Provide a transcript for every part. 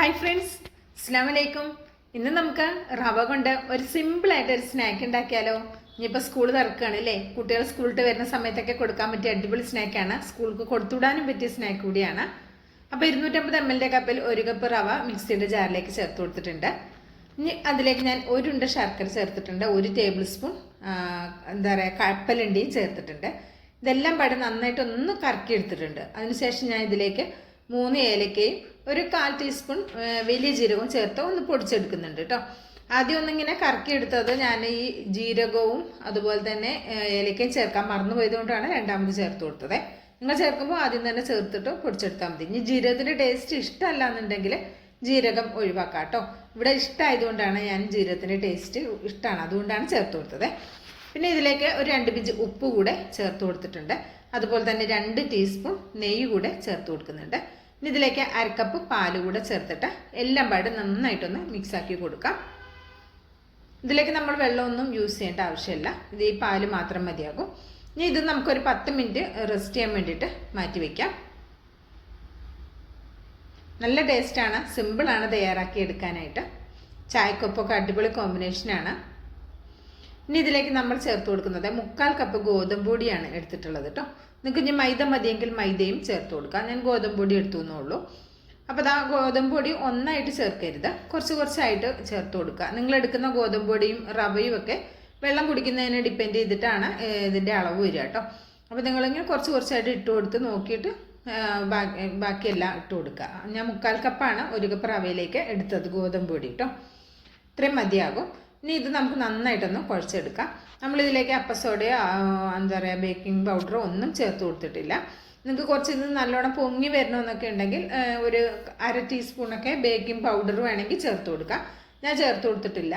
Hi friends, അസ്സലാമു അലൈക്കും. ഇന്ന് നമുക്ക് റവ കൊണ്ട് ഒരു സിമ്പിളായിട്ട് ഒരു സ്നാക്ക് ഉണ്ടാക്കിയാലോ? ഇനിയിപ്പോൾ സ്കൂൾ തുറക്കുകയാണ് അല്ലേ? കുട്ടികൾ സ്കൂളിട്ട് വരുന്ന സമയത്തൊക്കെ കൊടുക്കാൻ പറ്റിയ അടിപൊളി സ്നാക്കാണ്. സ്കൂൾക്ക് കൊടുത്തുവിടാനും പറ്റിയ സ്നാക്ക് കൂടിയാണ്. അപ്പോൾ 250 ml കപ്പിൽ 1 കപ്പ് റവ മിക്സിയുടെ ജാറിലേക്ക് ചേർത്ത് കൊടുത്തിട്ടുണ്ട്. ഇനി അതിലേക്ക് ഞാൻ 1 ഉണ്ട ശർക്കര ചേർത്തിട്ടുണ്ട്, 1 ടേബിൾ സ്പൂൺ കപ്പലണ്ടിയും ചേർത്തിട്ടുണ്ട്. ഇതെല്ലാം പാടെ നന്നായിട്ടൊന്ന് കറക്കി എടുത്തിട്ടുണ്ട്. അതിനുശേഷം ഞാൻ ഇതിലേക്ക് 3 ഏലക്കയും 1/4 ടീസ്പൂൺ വലിയ ജീരകവും ചേർത്ത് ഒന്ന് പൊടിച്ചെടുക്കുന്നുണ്ട് കേട്ടോ. ആദ്യം ഒന്നിങ്ങനെ കറക്കിയെടുത്തത് ഞാൻ ഈ ജീരകവും അതുപോലെ തന്നെ ഏലക്കയും ചേർക്കാൻ മറന്നു പോയതുകൊണ്ടാണ് രണ്ടാമത് ചേർത്ത് കൊടുത്തത്. നിങ്ങൾ ചേർക്കുമ്പോൾ ആദ്യം തന്നെ ചേർത്തിട്ട് പൊടിച്ചെടുത്താൽ മതി. ഇനി ജീരകത്തിൻ്റെ ടേസ്റ്റ് ഇഷ്ടമല്ല എന്നുണ്ടെങ്കിൽ ജീരകം ഒഴിവാക്കാം കേട്ടോ. ഇവിടെ ഇഷ്ടമായതുകൊണ്ടാണ് ഞാൻ ജീരകത്തിൻ്റെ ടേസ്റ്റ് ഇഷ്ടമാണ്, അതുകൊണ്ടാണ് ചേർത്ത് കൊടുത്തത്. പിന്നെ ഇതിലേക്ക് ഒരു 2 പിഞ്ച് ഉപ്പ് കൂടെ ചേർത്ത് കൊടുത്തിട്ടുണ്ട്. അതുപോലെ തന്നെ 2 ടീസ്പൂൺ നെയ്യ് കൂടെ ചേർത്ത് കൊടുക്കുന്നുണ്ട്. ഇനി ഇതിലേക്ക് 1/2 കപ്പ് പാല് കൂടെ ചേർത്തിട്ട് എല്ലാം പാടെ നന്നായിട്ടൊന്ന് മിക്സാക്കി കൊടുക്കാം. ഇതിലേക്ക് നമ്മൾ വെള്ളമൊന്നും യൂസ് ചെയ്യേണ്ട ആവശ്യമില്ല, ഇത് ഈ പാല് മാത്രം മതിയാകും. ഇനി ഇത് നമുക്കൊരു 10 മിനിറ്റ് റെസ്റ്റ് ചെയ്യാൻ വേണ്ടിയിട്ട് മാറ്റി വയ്ക്കാം. നല്ല ടേസ്റ്റാണ്, സിമ്പിളാണ് തയ്യാറാക്കി എടുക്കാനായിട്ട്. ചായക്കൊപ്പൊക്കെ അടിപൊളി കോമ്പിനേഷനാണ്. ഇനി ഇതിലേക്ക് നമ്മൾ ചേർത്ത് കൊടുക്കുന്നത് 1/4 കപ്പ് ഗോതമ്പ് പൊടിയാണ് എടുത്തിട്ടുള്ളത് കേട്ടോ. നിങ്ങൾക്ക് ഇനി മൈദ മതിയെങ്കിൽ മൈദയും ചേർത്ത് കൊടുക്കാം. ഞാൻ ഗോതമ്പ് പൊടി എടുത്തു എന്നുള്ളൂ. അപ്പോൾ ആ ഗോതമ്പ് പൊടി ഒന്നായിട്ട് ചേർക്കരുത്, കുറച്ചായിട്ട് ചേർത്ത് കൊടുക്കുക. നിങ്ങൾ എടുക്കുന്ന ഗോതമ്പ് പൊടിയും റവയും ഒക്കെ വെള്ളം കുടിക്കുന്നതിനെ ഡിപ്പെൻഡ് ചെയ്തിട്ടാണ് ഇതിൻ്റെ അളവ് വരിക കേട്ടോ. അപ്പോൾ നിങ്ങളിങ്ങനെ കുറച്ചായിട്ട് ഇട്ട് കൊടുത്ത് നോക്കിയിട്ട് ബാക്കിയെല്ലാം ഇട്ട് കൊടുക്കുക. ഞാൻ 1/4 കപ്പാണ് 1 കപ്പ് റവയിലേക്ക് എടുത്തത് ഗോതമ്പ് പൊടി കേട്ടോ. ഇത്രയും മതിയാകും. ഇനി ഇത് നമുക്ക് നന്നായിട്ടൊന്ന് കുഴച്ചെടുക്കാം. നമ്മളിതിലേക്ക് അപ്പസോഡയോ ബേക്കിംഗ് പൗഡറോ ഒന്നും ചേർത്ത് കൊടുത്തിട്ടില്ല. നിങ്ങൾക്ക് കുറച്ച് ഇത് നല്ലോണം പൊങ്ങി വരണമെന്നൊക്കെ ഉണ്ടെങ്കിൽ ഒരു 1/2 ടീസ്പൂണൊക്കെ ബേക്കിംഗ് പൗഡർ വേണമെങ്കിൽ ചേർത്ത് കൊടുക്കാം. ഞാൻ ചേർത്ത് കൊടുത്തിട്ടില്ല.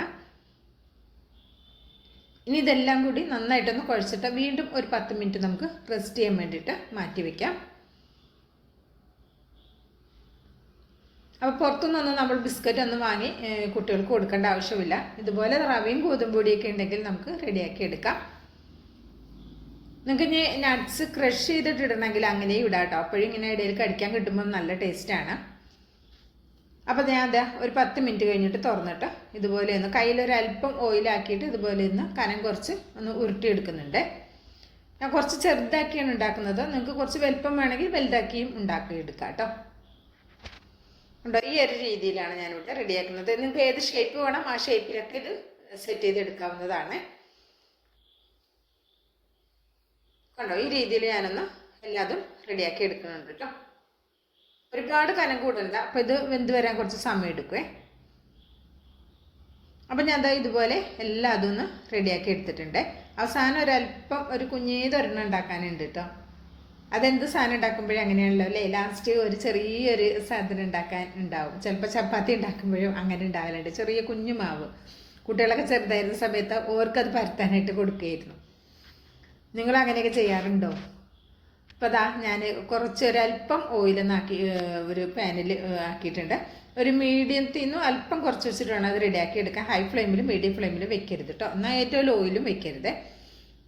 ഇനി ഇതെല്ലാം കൂടി നന്നായിട്ടൊന്ന് കുഴച്ചിട്ട് വീണ്ടും ഒരു 10 മിനിറ്റ് നമുക്ക് റെസ്റ്റ് ചെയ്യാൻ വേണ്ടിയിട്ട് മാറ്റി വയ്ക്കാം. അപ്പോൾ പുറത്തുനിന്നൊന്നും നമ്മൾ ബിസ്ക്കറ്റ് ഒന്നും വാങ്ങി കുട്ടികൾക്ക് കൊടുക്കേണ്ട ആവശ്യമില്ല. ഇതുപോലെ റവയും ഗോതമ്പ് പൊടിയൊക്കെ ഉണ്ടെങ്കിൽ നമുക്ക് റെഡിയാക്കി എടുക്കാം. നിങ്ങൾക്ക് ഇനി നട്ട്സ് ക്രഷ് ചെയ്തിട്ട് ഇടണമെങ്കിൽ അങ്ങനെയും ഇടാം കേട്ടോ. അപ്പോഴും ഇങ്ങനെ ഇടയിൽ കടിക്കാൻ കിട്ടുമ്പോൾ നല്ല ടേസ്റ്റാണ്. അപ്പോൾ ഞാൻ അത് ഒരു 10 മിനിറ്റ് കഴിഞ്ഞിട്ട് തുറന്നിട്ട് ഇതുപോലെ ഒന്ന് കയ്യിലൊരല്പം ഓയിലാക്കിയിട്ട് ഇതുപോലെ ഒന്ന് കനം കുറച്ച് ഒന്ന് ഉരുട്ടിയെടുക്കുന്നുണ്ട്. ഞാൻ കുറച്ച് ചെറുതാക്കിയാണ് ഉണ്ടാക്കുന്നത്. നിങ്ങൾക്ക് കുറച്ച് വലുപ്പം വേണമെങ്കിൽ വലുതാക്കിയും ഉണ്ടാക്കിയെടുക്കാം കേട്ടോ. ഉണ്ടോ, ഈ ഒരു രീതിയിലാണ് ഞാനിവിടെ റെഡിയാക്കുന്നത്. നിങ്ങൾക്ക് ഏത് ഷേപ്പ് വേണം ആ ഷേപ്പിലൊക്കെ ഇത് സെറ്റ് ചെയ്തെടുക്കാവുന്നതാണ്. കണ്ടോ, ഈ രീതിയിൽ ഞാനൊന്ന് എല്ലാതും റെഡിയാക്കി എടുക്കുന്നുണ്ട് കേട്ടോ. ഒരുപാട് കനം കൂടണ്ട, അപ്പോൾ ഇത് വെന്ത് വരാൻ കുറച്ച് സമയം എടുക്കുവേ. അപ്പം ഞാൻ ഇതുപോലെ എല്ലാതും ഒന്ന് റെഡിയാക്കി എടുത്തിട്ടുണ്ട്. അവസാനം ഒരല്പം ഒരു കുഞ്ഞേതൊരെണ്ണം ഉണ്ടാക്കാനുണ്ട് കേട്ടോ. അതെന്ത് സാധനം ഉണ്ടാക്കുമ്പോഴും അങ്ങനെയാണല്ലോ അല്ലേ, ലാസ്റ്റ് ഒരു ചെറിയൊരു സാധനം ഉണ്ടാക്കാൻ ഉണ്ടാവും. ചിലപ്പോൾ ചപ്പാത്തി ഉണ്ടാക്കുമ്പോഴും അങ്ങനെ ഉണ്ടാവലുണ്ട്, ചെറിയ കുഞ്ഞു മാവ്. കുട്ടികളൊക്കെ ചെറുതായിരുന്ന സമയത്ത് ഓർക്കത് പരത്താനായിട്ട് കൊടുക്കുകയായിരുന്നു. നിങ്ങൾ അങ്ങനെയൊക്കെ ചെയ്യാറുണ്ടോ? അപ്പോൾ ഞാൻ ഒരല്പം ഓയിലൊന്നാക്കി ഒരു പാനിൽ ആക്കിയിട്ടുണ്ട്. ഒരു മീഡിയത്തിൽ നിന്നും അല്പം കുറച്ച് വെച്ചിട്ട് വേണം അത് റെഡിയാക്കി എടുക്കാൻ. ഹൈ ഫ്ലെയിമിലും മീഡിയം ഫ്ലെയിമിലും വെക്കരുത് കേട്ടോ. എന്നാൽ ഏറ്റവും ഓയിലും വെക്കരുത്.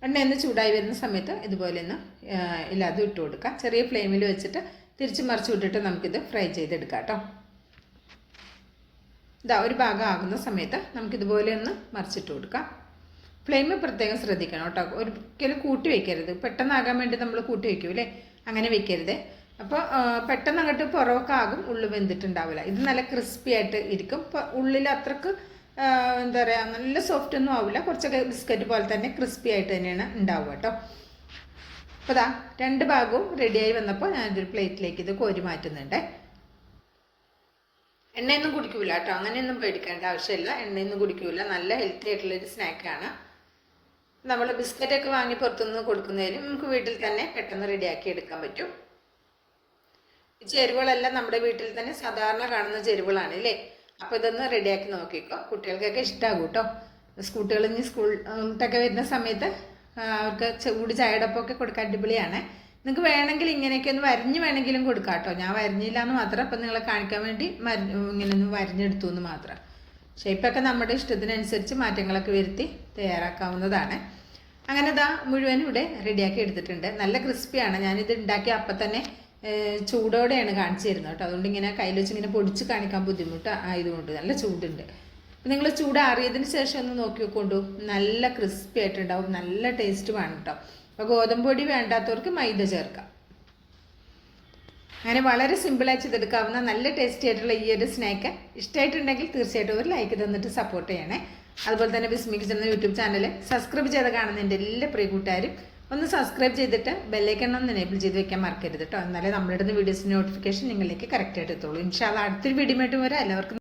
എണ്ണയൊന്ന് ചൂടായി വരുന്ന സമയത്ത് ഇതുപോലെ ഒന്ന് എല്ലാതും ഇട്ട് കൊടുക്കാം. ചെറിയ ഫ്ലെയിമിൽ വെച്ചിട്ട് തിരിച്ച് മറിച്ച് വിട്ടിട്ട് നമുക്കിത് ഫ്രൈ ചെയ്തെടുക്കാം കേട്ടോ. ഒരു ഭാഗം ആകുന്ന സമയത്ത് നമുക്കിതുപോലെ ഒന്ന് മറിച്ചിട്ട് കൊടുക്കാം. ഫ്ലെയിം പ്രത്യേകം ശ്രദ്ധിക്കണം കേട്ടോ. ഒരിക്കലും കൂട്ടി വയ്ക്കരുത്. പെട്ടെന്നാകാൻ വേണ്ടി നമ്മൾ കൂട്ടി വയ്ക്കും അല്ലേ, അങ്ങനെ വയ്ക്കരുത്. അപ്പോൾ പെട്ടെന്ന് അങ്ങോട്ട് പുറമൊക്കെ ആകും, ഉള്ളു വെന്തിട്ടുണ്ടാവില്ല. ഇത് നല്ല ക്രിസ്പി ആയിട്ട് ഇരിക്കും. ഉള്ളിൽ അത്രക്ക് നല്ല സോഫ്റ്റ് ഒന്നും ആവില്ല, കുറച്ചൊക്കെ ബിസ്ക്കറ്റ് പോലെ തന്നെ ക്രിസ്പി ആയിട്ട് തന്നെയാണ് ഉണ്ടാവുക കേട്ടോ. അപ്പോൾ 2 ഭാഗവും റെഡിയായി വന്നപ്പോൾ ഞാനൊരു പ്ലേറ്റിലേക്ക് ഇത് കോരി മാറ്റുന്നുണ്ട്. എണ്ണയൊന്നും കുടിക്കില്ല കേട്ടോ, അങ്ങനെയൊന്നും പേടിക്കേണ്ട ആവശ്യമില്ല. എണ്ണയൊന്നും കുടിക്കില്ല, നല്ല ഹെൽത്തി ആയിട്ടുള്ളൊരു സ്നാക്കാണ്. നമ്മൾ ബിസ്ക്കറ്റൊക്കെ വാങ്ങി പുറത്തുനിന്ന് കൊടുക്കുന്നതിലും നമുക്ക് വീട്ടിൽ തന്നെ പെട്ടെന്ന് റെഡിയാക്കി എടുക്കാൻ പറ്റും. ഈ ചേരുവകളെല്ലാം നമ്മുടെ വീട്ടിൽ തന്നെ സാധാരണ കാണുന്ന ചേരുവകളാണ് അല്ലേ. അപ്പോൾ ഇതൊന്ന് റെഡിയാക്കി നോക്കിക്കോ, കുട്ടികൾക്കൊക്കെ ഇഷ്ടമാകും കേട്ടോ. കുട്ടികൾ ഇനി സ്കൂളിലൊക്കെ വരുന്ന സമയത്ത് അവർക്ക് ചൂട് ചായയോടൊപ്പമൊക്കെ കൊടുക്കാൻ അടിപൊളിയാണ്. നിങ്ങൾക്ക് വേണമെങ്കിൽ ഇങ്ങനെയൊക്കെ ഒന്ന് വരിഞ്ഞ് വേണമെങ്കിലും കൊടുക്കാം കേട്ടോ. ഞാൻ വരിഞ്ഞില്ല എന്ന് മാത്രം, അപ്പം നിങ്ങളെ കാണിക്കാൻ വേണ്ടി ഇങ്ങനെ ഒന്ന് വരിഞ്ഞെടുത്തു എന്ന് മാത്രം. ഷേപ്പൊക്കെ നമ്മുടെ ഇഷ്ടത്തിനനുസരിച്ച് മാറ്റങ്ങളൊക്കെ വരുത്തി തയ്യാറാക്കാവുന്നതാണ്. അങ്ങനെ മുഴുവനും ഇവിടെ റെഡിയാക്കി എടുത്തിട്ടുണ്ട്. നല്ല ക്രിസ്പിയാണ്. ഞാനിത് ഉണ്ടാക്കി അപ്പം തന്നെ ചൂടോടെയാണ് കാണിച്ചു തരുന്നത് കേട്ടോ. അതുകൊണ്ട് ഇങ്ങനെ കയ്യിൽ വെച്ച് ഇങ്ങനെ പൊടിച്ച് കാണിക്കാൻ ബുദ്ധിമുട്ട് ആയതുകൊണ്ട് നല്ല ചൂടുണ്ട്. നിങ്ങൾ ചൂടാറിയതിന് ശേഷം ഒന്ന് നോക്കി നോക്കൊണ്ടു, നല്ല ക്രിസ്പി ആയിട്ടുണ്ടാവും, നല്ല ടേസ്റ്റ് വേണം കേട്ടോ. അപ്പോൾ ഗോതമ്പ് പൊടി വേണ്ടാത്തവർക്ക് മൈദ ചേർക്കാം. അങ്ങനെ വളരെ സിമ്പിളായി ചെയ്തെടുക്കാവുന്ന നല്ല ടേസ്റ്റി ആയിട്ടുള്ള ഈ ഒരു സ്നാക്ക് ഇഷ്ടമായിട്ടുണ്ടെങ്കിൽ തീർച്ചയായിട്ടും ഒരു ലൈക്ക് തന്നിട്ട് സപ്പോർട്ട് ചെയ്യണേ. അതുപോലെ തന്നെ ബിസ്മി കിച്ചൻ എന്ന യൂട്യൂബ് ചാനൽ സബ്സ്ക്രൈബ് ചെയ്ത് കാണുന്ന എൻ്റെ എല്ലാ പ്രിയ കൂട്ടുകാരും ഒന്ന് സബ്സ്ക്രൈബ് ചെയ്തിട്ട് ബെല്ലൈക്കൺ ഒന്ന് എനേബിൾ ചെയ്ത് വെക്കാൻ മറക്കരുത് കേട്ടോ. എന്നാലേ നമ്മളിടുന്ന വീഡിയോസിൻ്റെ നോട്ടിഫിക്കേഷൻ നിങ്ങളിലേക്ക് കറക്റ്റായിട്ട് എത്തുള്ളൂ. ഇൻഷാ അല്ലാഹ് അടുത്തൊരു വീഡിയോ ആയിട്ട് വരാം. എല്ലാവർക്കും